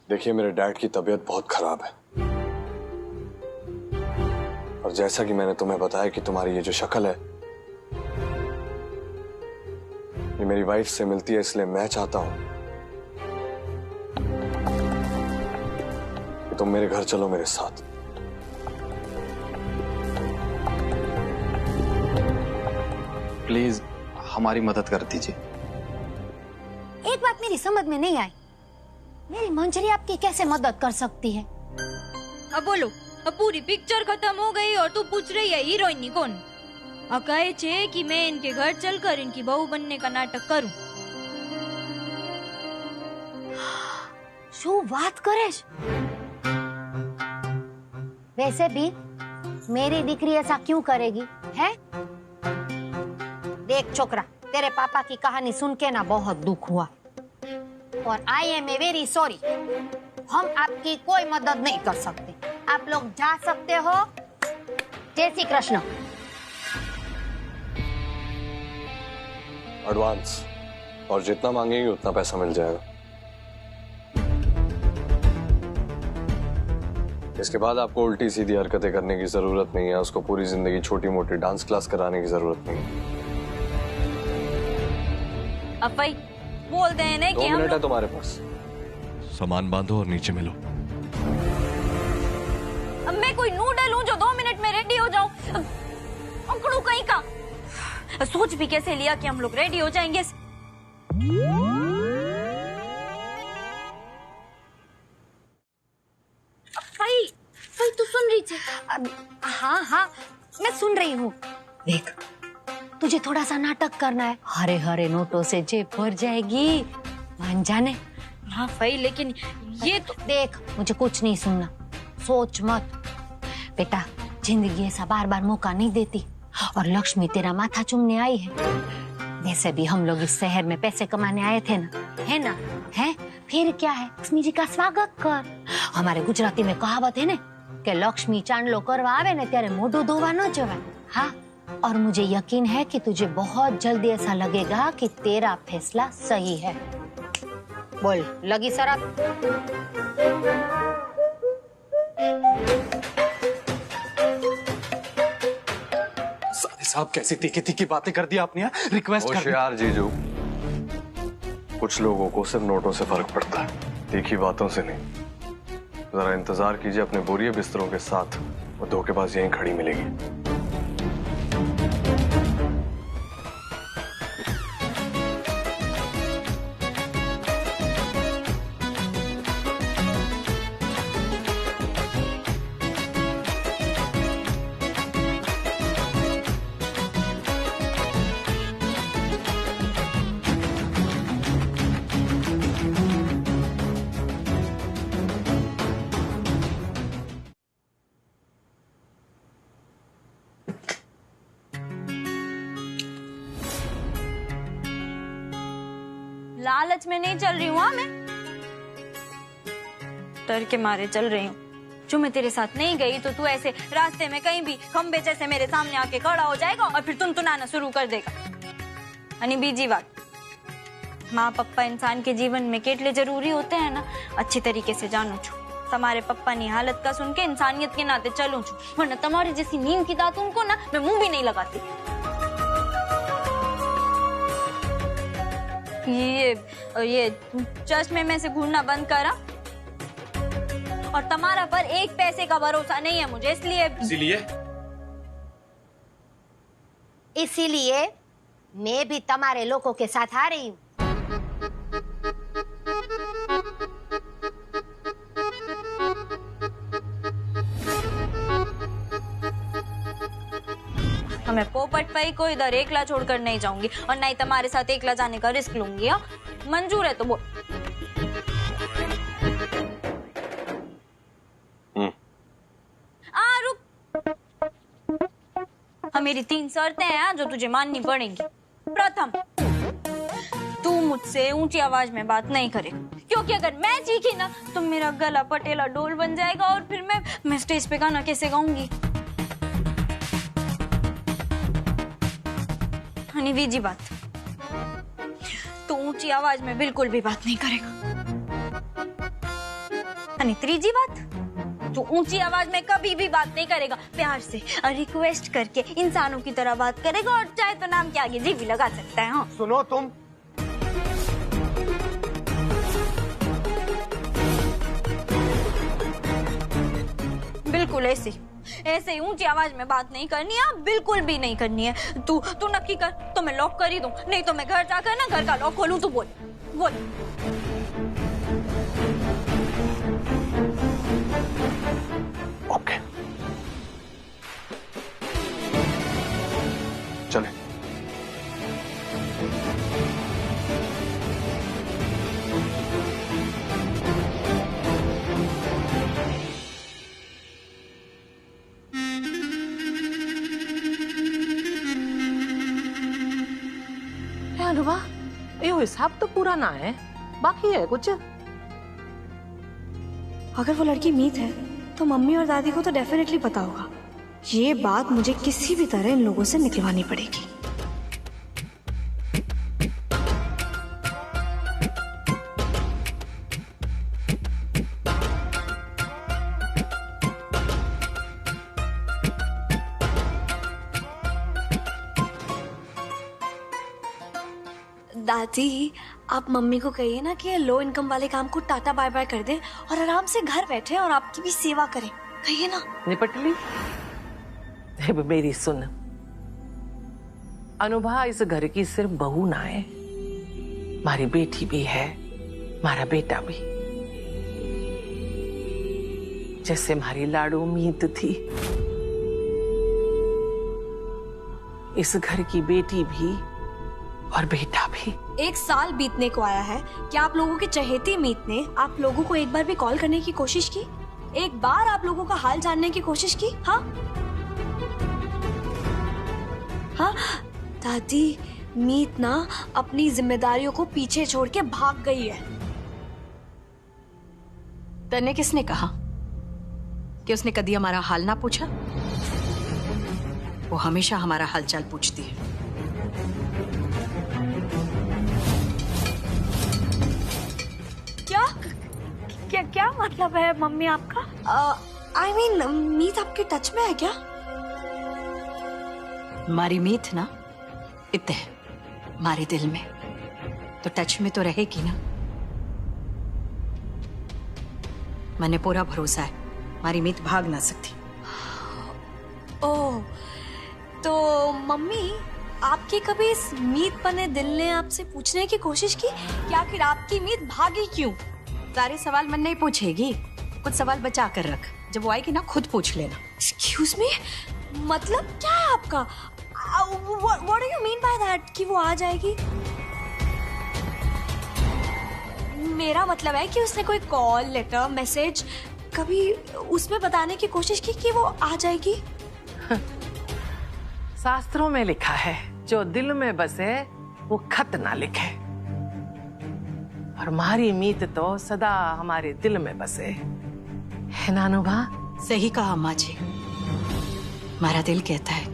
देखिए, मेरे डैड की तबीयत बहुत खराब है और जैसा कि मैंने तुम्हें बताया कि तुम्हारी ये जो शक्ल है ये मेरी वाइफ से मिलती है, इसलिए मैं चाहता हूं कि तुम मेरे घर चलो मेरे साथ। प्लीज हमारी मदद कर दीजिए। एक बात मेरी समझ में नहीं आई, मेरी मंजरी आपकी कैसे मदद कर सकती है? अब बोलो, अब पूरी पिक्चर खत्म हो गई और तू पूछ रही है हीरोइन कौन? कहे छे कि मैं इनके घर चलकर इनकी बहू बनने का नाटक करूं। शू बात करे? वैसे भी मेरी दीकरी ऐसा क्यों करेगी है? देख छोकरा, तेरे पापा की कहानी सुन के ना बहुत दुख हुआ और आई एम वेरी सॉरी। हम आपकी कोई मदद नहीं कर सकते, आप लोग जा सकते हो। जय श्री कृष्ण। एडवांस, और जितना मांगेंगे उतना पैसा मिल जाएगा। इसके बाद आपको उल्टी सीधी हरकतें करने की जरूरत नहीं है, उसको पूरी जिंदगी छोटी मोटी डांस क्लास कराने की जरूरत नहीं है। अब भाई बोल दे ना कि 2 हम मिनट है तुम्हारे पास। सामान बांधो और नीचे मिलो। अब मैं कोई नूडल हूँ जो 2 मिनट में रेडी हो जाऊं? अंकड़ू कहीं का सोच भी कैसे लिया कि हम लोग रेडी हो जाएंगे? भाई भाई तू सुन रही थी? हाँ हाँ मैं सुन रही हूँ। देख, तुझे थोड़ा सा नाटक करना है, हरे हरे नोटों से जेब भर जाएगी, मान जाने। हाँ भाई, लेकिन ये तो देख, मुझे कुछ नहीं सुनना, सोच मत बेटा। जिंदगी ऐसा बार बार मौका नहीं देती और लक्ष्मी तेरा माथा चूमने आई है। वैसे भी हम लोग इस शहर में पैसे कमाने आए थे ना, है ना? है फिर क्या है, लक्ष्मी जी का स्वागत कर। हमारे गुजराती में कहावत है ना कि लक्ष्मी चांदलो करवा आवे ने त्यारे मोढू धोवा न जवाय। हाँ, और मुझे यकीन है कि तुझे बहुत जल्दी ऐसा लगेगा कि तेरा फैसला सही है। बोल, लगी शराब? साहब कैसी तीखी तीखी बातें कर दी आपने। रिक्वेस्ट कर होशियार जीजू, कुछ लोगों को सिर्फ नोटों से फर्क पड़ता है, तीखी बातों से नहीं। जरा इंतजार कीजिए, अपने बोरिए बिस्तरों के साथ वो धोखेबाज यहीं खड़ी मिलेगी। लालच में नहीं चल रही हूँ। मैं डर के मारे चल रही हूँ। जो मैं तेरे साथ नहीं गई तो तू ऐसे रास्ते में कहीं भी खंबे जैसे मेरे सामने आके खड़ा हो जाएगा और फिर तुनतुनाना शुरू कर देगा। अनि बीजी बात, माँ पप्पा इंसान के जीवन में केटले जरूरी होते हैं ना, अच्छी तरीके से जानू छू। तुम्हारे पप्पा नी हालत का सुन के इंसानियत के नाते चलू छू, वरना तुम्हारी जैसी नीम की दातुन को ना मैं मुंह भी नहीं लगाती। ये चश्मे में से घूरना बंद करा, और तुम्हारा पर एक पैसे का भरोसा नहीं है मुझे, इसीलिए मैं भी तुम्हारे लोगों के साथ आ रही हूँ। मैं पोपट भाई को इधर एकला छोड़कर नहीं जाऊंगी और ना ही तुम्हारे साथ एकला जाने का रिस्क लूंगी। हाँ, मंजूर है तो बोल। रुक। हाँ, मेरी 3 शर्तें हैं जो तुझे माननी पड़ेंगी। प्रथम, तू मुझसे ऊंची आवाज में बात नहीं करे, क्योंकि अगर मैं चीखी ना तो मेरा गला पटेला डोल बन जाएगा और फिर मैं स्टेज पे गाना कैसे गाऊंगी। बीजी बात, तू ऊंची आवाज में बिल्कुल भी बात नहीं करेगा। आणि त्रीजी बात, तू ऊंची आवाज में कभी भी बात नहीं करेगा, प्यार से और रिक्वेस्ट करके इंसानों की तरह बात करेगा, और चाहे तो नाम के आगे जी भी लगा सकता है। हाँ सुनो तुम, बिल्कुल ऐसे ही ऊंची आवाज में बात नहीं करनी है, बिल्कुल भी नहीं करनी है। तू नक्की कर तो मैं लॉक कर ही दूं, नहीं तो मैं घर जाकर ना घर का लॉक खोलूं। तू बोल बोल। ओके, चले। अनुभा, ये हिसाब तो पूरा ना है, बाकी है कुछ। अगर वो लड़की मीत है तो मम्मी और दादी को तो डेफिनेटली पता होगा। ये बात मुझे किसी भी तरह इन लोगों से निकलवानी पड़ेगी। दादी, आप मम्मी को कहिए ना कि लो इनकम वाले काम को टाटा बाय बाय कर दें और आराम से घर बैठे और आपकी भी सेवा करें। कहिए ना। निपट ली? मेरी सुन, अनुभा इस घर की सिर्फ बहू ना है, हमारी बेटी भी है, हमारा बेटा भी। जैसे हमारी लाडू मीत थी, इस घर की बेटी भी और बेटा भी। 1 साल बीतने को आया है, क्या आप लोगों के चहेती मीत ने आप लोगों को एक बार भी कॉल करने की कोशिश की? एक बार आप लोगों का हाल जानने की कोशिश की? हाँ हाँ दादी, मीत ना अपनी जिम्मेदारियों को पीछे छोड़ के भाग गई है। तने किसने कहा कि उसने कभी हमारा हाल ना पूछा? वो हमेशा हमारा हालचाल पूछती है। क्या मतलब है मम्मी आपका? I mean, मीत आपके टच में है क्या? हमारी मीत ना इतने हमारे दिल में तो टच में तो रहेगी ना। मैंने पूरा भरोसा है हमारी मीत भाग ना सकती। ओह, तो मम्मी आपके कभी इस मीत बने दिल ने आपसे पूछने की कोशिश की कि आखिर आपकी मीत भागी क्यों? सारे सवाल मन नहीं पूछेगी, कुछ सवाल बचा कर रख, जब वो आएगी ना खुद पूछ लेना। एक्सक्यूज मी, मतलब क्या है आपका? What do you mean by that कि वो आ जाएगी? मेरा मतलब है कि उसने कोई कॉल, लेटर, मैसेज कभी उसमें बताने की कोशिश की कि वो आ जाएगी? शास्त्रों में लिखा है, जो दिल में बसे वो खत ना लिखे, और हमारी मीत तो सदा हमारे दिल में बसे है ना अनुभा? सही कहा अम्मा जी। हमारा दिल कहता है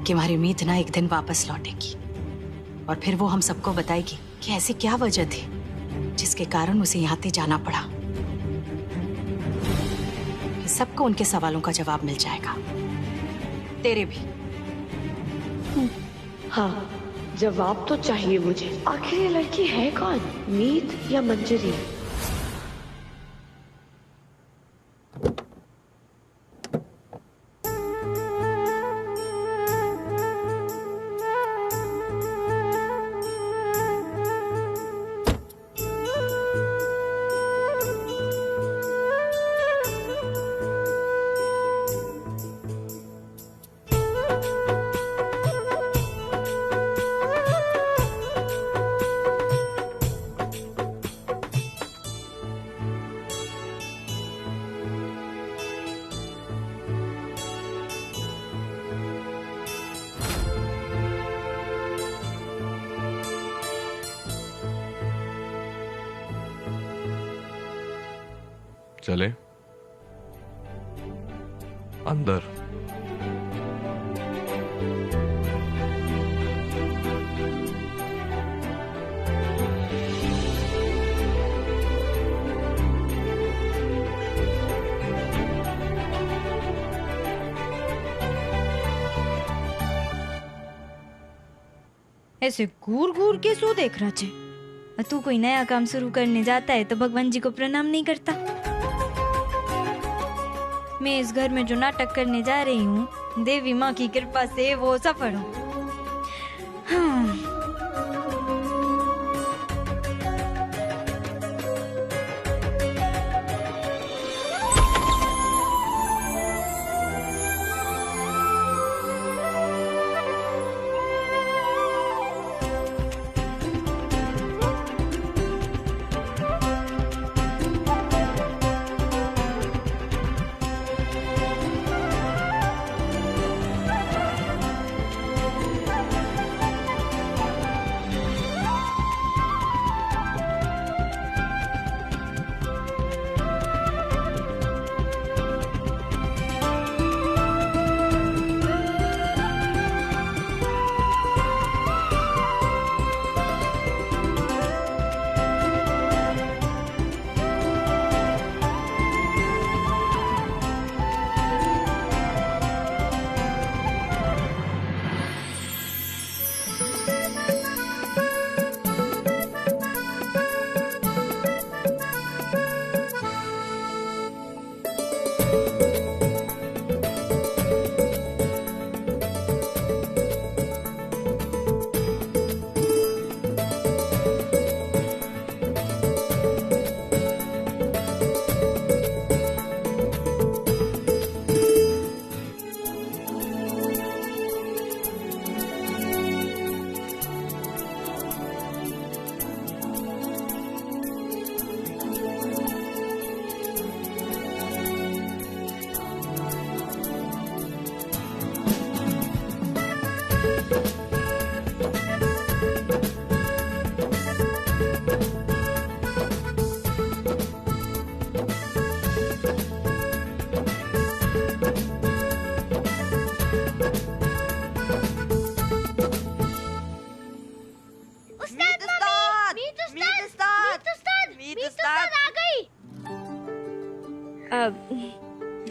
कि हमारी मीत ना एक दिन वापस लौटेगी और फिर वो हम सबको बताएगी कि ऐसी क्या वजह थी जिसके कारण उसे यहाँ तक जाना पड़ा। सबको उनके सवालों का जवाब मिल जाएगा, तेरे भी। हाँ, जवाब तो चाहिए मुझे। आखिर ये लड़की है कौन, मीत या मंजरी? चले अंदर। ऐसे घूर घूर के सो देख रहा छे। तू कोई नया काम शुरू करने जाता है तो भगवान जी को प्रणाम नहीं करता। मैं इस घर में जो नाटक करने जा रही हूँ, देवी माँ की कृपा से वो सफल हो। हाँ।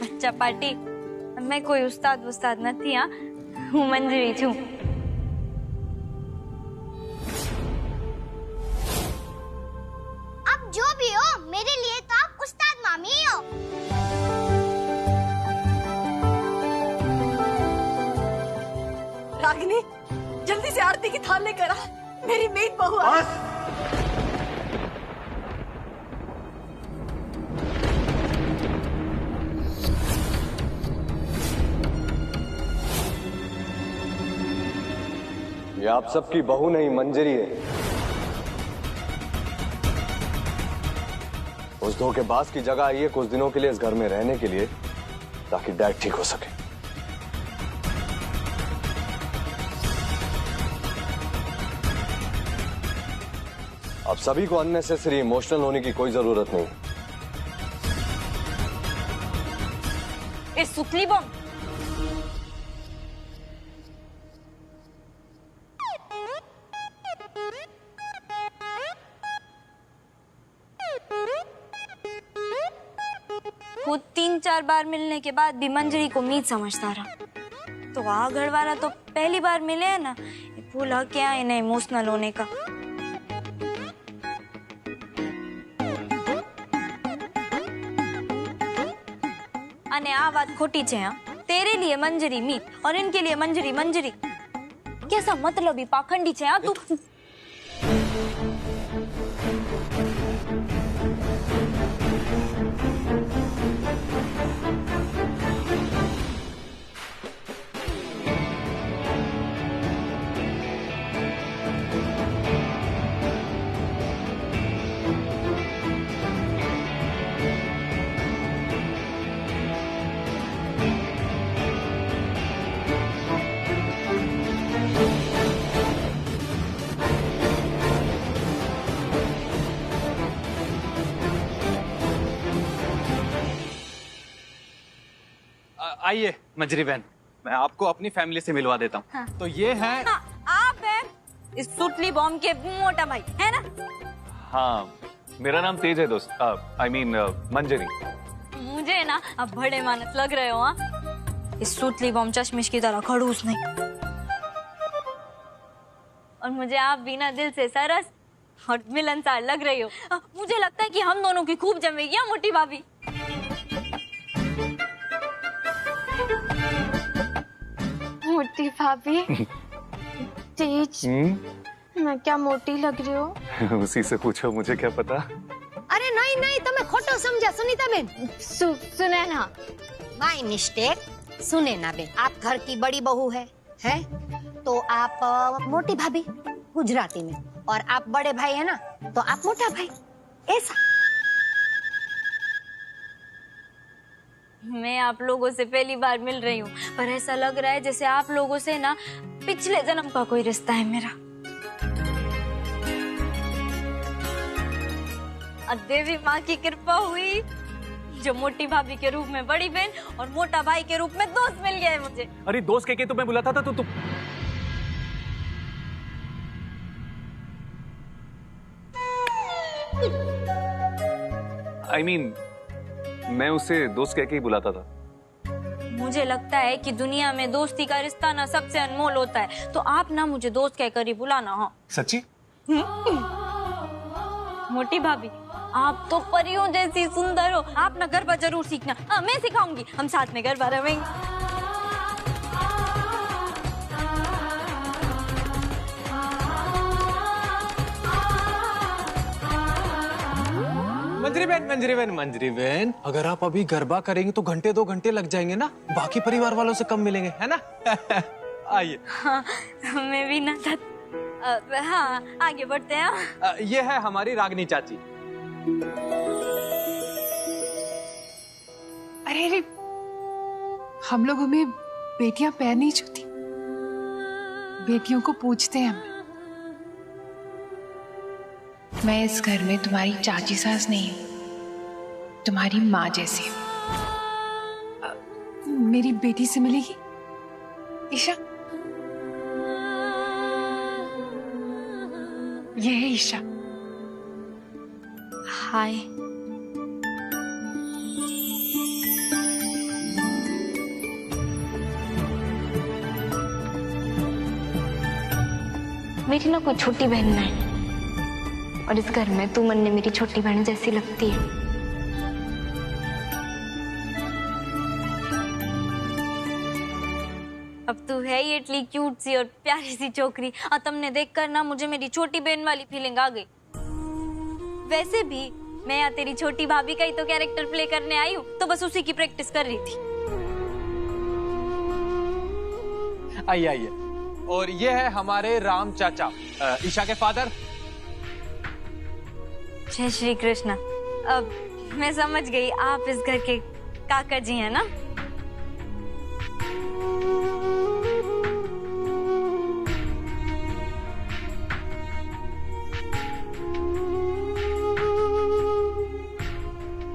बच्चा पार्टी मैं कोई उस्ताद नहीं। हाँ, हूँ मंजरी छू। अब जो भी हो, मेरे लिए तो आप उस्ताद मामी ही हो। रागिनी, जल्दी से आरती की थाल लेकर आ। मेरी मीत बहू आ। ये आप सबकी बहू नहीं, मंजरी है। उस धोखेबाज की जगह आई है कुछ दिनों के लिए इस घर में रहने के लिए, ताकि डैड ठीक हो सके। अब सभी को अननेसेसरी इमोशनल होने की कोई जरूरत नहीं। इस सुतली बम खुद 3-4 बार मिलने के बाद भी मंजरी को मीत समझता रहा। तो आ घर वाला तो पहली बार मिले है ना, भूला क्या इन्हें इमोशनल होने का। अने आ बात खोटी छे। हाँ, तेरे लिए मंजरी मीत और इनके लिए मंजरी मंजरी। कैसा मतलब ही पाखंडी छे। हाँ, तू आइए मंजरी बहन, मैं आपको अपनी फैमिली से मिलवा देता हूँ। हाँ। तो ये है। हाँ, आप हैं इस सुतली बॉम्ब के मोटा भाई, है ना? हाँ, मेरा नाम तेज है दोस्त। I mean, मंजरी। मुझे ना अब बड़े मानस लग रहे हो। हाँ, इस सुतली बॉम्ब चश्मिश की तरह खड़ूस नहीं। और मुझे आप भी ना दिल से सरस और मिलनसार लग रही हो। मुझे लगता है कि हम दोनों की खूब जमेगी मोटी भाभी। मोटी भाभी तेज, मैं क्या मोटी लग रही हूँ? उसी से पूछो, मुझे क्या पता। अरे नहीं नहीं, तुम्हें खोटो समझा सुनीता बेन। सुने ना, माय मिस्टेक। सुने ना बेन, आप घर की बड़ी बहू है तो आप मोटी भाभी गुजराती में, और आप बड़े भाई है ना तो आप मोटा भाई, ऐसा। मैं आप लोगों से पहली बार मिल रही हूँ, पर ऐसा लग रहा है जैसे आप लोगों से ना पिछले जन्म का कोई रिश्ता है मेरा। देवी माँ की कृपा हुई जो मोटी भाभी के रूप में बड़ी बहन और मोटा भाई के रूप में दोस्त मिल गया है मुझे। अरे दोस्त कह के तुम्हें बुलाता था तो तुम I mean, मैं उसे दोस्त कह के ही बुलाता था। मुझे लगता है कि दुनिया में दोस्ती का रिश्ता ना सबसे अनमोल होता है, तो आप ना मुझे दोस्त कहकर ही बुलाना। हाँ सच्ची? मोटी भाभी, आप तो परियों जैसी सुंदर हो। आप ना गरबा जरूर सीखना। हाँ मैं सिखाऊंगी, हम साथ में गरबा रमेंगे। मंजरी बहन, अगर आप अभी गरबा करेंगी तो घंटे 2 घंटे लग जाएंगे ना, बाकी परिवार वालों से कम मिलेंगे, है ना? आइए। हाँ, मैं भी ना हाँ आगे बढ़ते हैं। ये है हमारी रागनी चाची। अरे अरे, हम लोगों में बेटियां पैर नहीं छूती, बेटियों को पूछते हैं हम। मैं इस घर में तुम्हारी चाची सास नहीं हूं, तुम्हारी माँ जैसी हूं। मेरी बेटी से मिलेगी ईशा? ये है ईशा। हाय। मेरी ना कोई छोटी बहन नहीं, और इस घर में तू मन ने मेरी छोटी बहन जैसी लगती है। अब तू है ही इतनी क्यूट सी और प्यारी सी छोकरी, और तुमने देखकर ना मुझे मेरी छोटी बहन वाली फीलिंग आ गई। वैसे भी मैं यहाँ तेरी छोटी भाभी का ही तो कैरेक्टर प्ले करने आई हूँ, तो बस उसी की प्रैक्टिस कर रही थी। आइए आइए। और ये है हमारे राम चाचा, ईशा के फादर। जय श्री कृष्ण। अब मैं समझ गई, आप इस घर के काका जी हैं ना?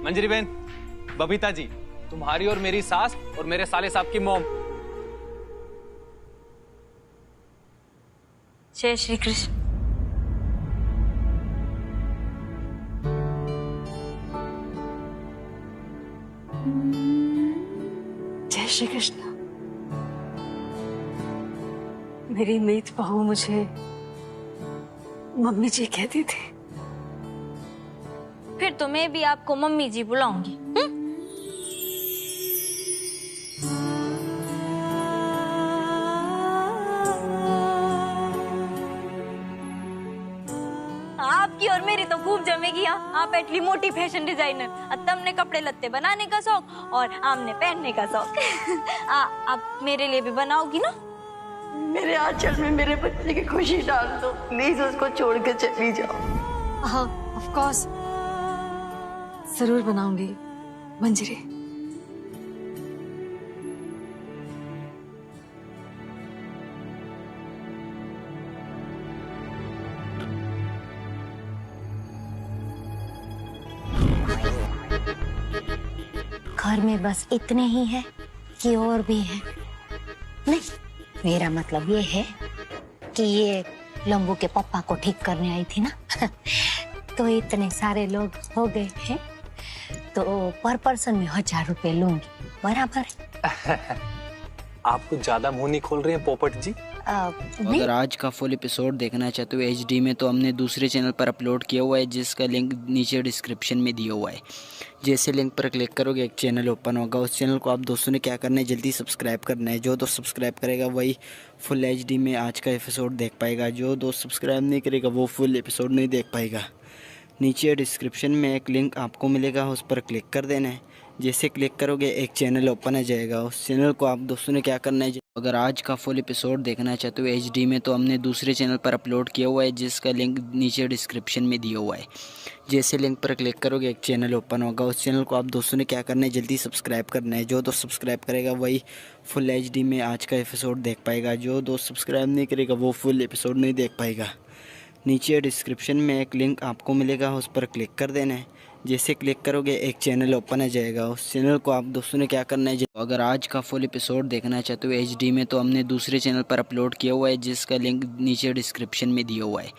मंजरी बहन, बबीता जी, तुम्हारी और मेरी सास और मेरे साले साहब की मॉम। जय श्री कृष्ण। जय श्री कृष्ण। मेरी मीत बहू मुझे मम्मी जी कहती थी। फिर तो मैं भी आपको मम्मी जी बुलाऊंगी। आपकी और मेरी तो खूब जमेगी। आप एटली मोटी फैशन डिजाइनर, तुमने कपड़े लत्ते बनाने का शौक और आमने पहनने का शौक। आप मेरे लिए भी बनाओगी ना? मेरे आंचल में मेरे बच्चे की खुशी डाल दो, प्लीज उसको छोड़ के चली जाओ। हाँ ऑफ कोर्स, जरूर बनाऊंगी मंजरी। घर में बस इतने ही है कि और भी है? नहीं, मेरा मतलब ये है कि ये लंबू के पापा को ठीक करने आई थी ना तो इतने सारे लोग हो गए हैं, तो पर पर्सन में 1000 रुपए लूंगी, बराबर है? आप कुछ ज्यादा मुंह नहीं खोल रहे हैं पोपट जी। नहीं। अगर आज का फुल एपिसोड देखना चाहते हो HD में तो हमने दूसरे चैनल पर अपलोड किया हुआ है, जिसका लिंक नीचे डिस्क्रिप्शन में दिया हुआ है। जैसे लिंक पर क्लिक करोगे एक चैनल ओपन होगा। उस चैनल को आप दोस्तों ने क्या करना है, जल्दी सब्सक्राइब करना है। जो दोस्त सब्सक्राइब करेगा वही फुल HD में आज का एपिसोड देख पाएगा। जो दोस्त सब्सक्राइब नहीं करेगा वो फुल एपिसोड नहीं देख पाएगा। नीचे डिस्क्रिप्शन में एक लिंक आपको मिलेगा, उस पर क्लिक कर देना है। जैसे क्लिक करोगे एक चैनल ओपन हो जाएगा। उस चैनल को आप दोस्तों ने क्या करना है, अगर आज का फुल एपिसोड देखना चाहते हो HD में तो हमने दूसरे चैनल पर अपलोड किया हुआ है, जिसका लिंक नीचे डिस्क्रिप्शन में दिया हुआ है। जैसे लिंक पर क्लिक करोगे एक चैनल ओपन होगा। उस चैनल को आप दोस्तों ने क्या करना है, जल्दी सब्सक्राइब करना है। जो दोस्त सब्सक्राइब करेगा वही फुल HD में आज का एपिसोड देख पाएगा। जो दोस्त सब्सक्राइब नहीं करेगा वो फुल एपिसोड नहीं देख पाएगा। नीचे डिस्क्रिप्शन में एक लिंक आपको मिलेगा, उस पर क्लिक कर देना है। जैसे क्लिक करोगे एक चैनल ओपन हो जाएगा। उस चैनल को आप दोस्तों ने क्या करना है, अगर आज का फुल एपिसोड देखना चाहते हो HD में तो हमने दूसरे चैनल पर अपलोड किया हुआ है, जिसका लिंक नीचे डिस्क्रिप्शन में दिया हुआ है।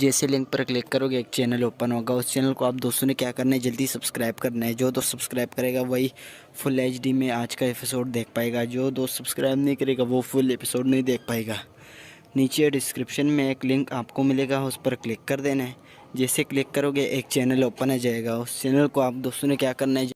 जैसे लिंक पर क्लिक करोगे एक चैनल ओपन होगा। उस चैनल को आप दोस्तों ने क्या करना है, जल्दी सब्सक्राइब करना है। जो दोस्त सब्सक्राइब करेगा वही फुल HD में आज का एपिसोड देख पाएगा। जो दोस्त सब्सक्राइब नहीं करेगा वो फुल एपिसोड नहीं देख पाएगा। नीचे डिस्क्रिप्शन में एक लिंक आपको मिलेगा, उस पर क्लिक कर देना है। जैसे क्लिक करोगे एक चैनल ओपन हो जाएगा। उस चैनल को आप दोस्तों ने क्या करना है,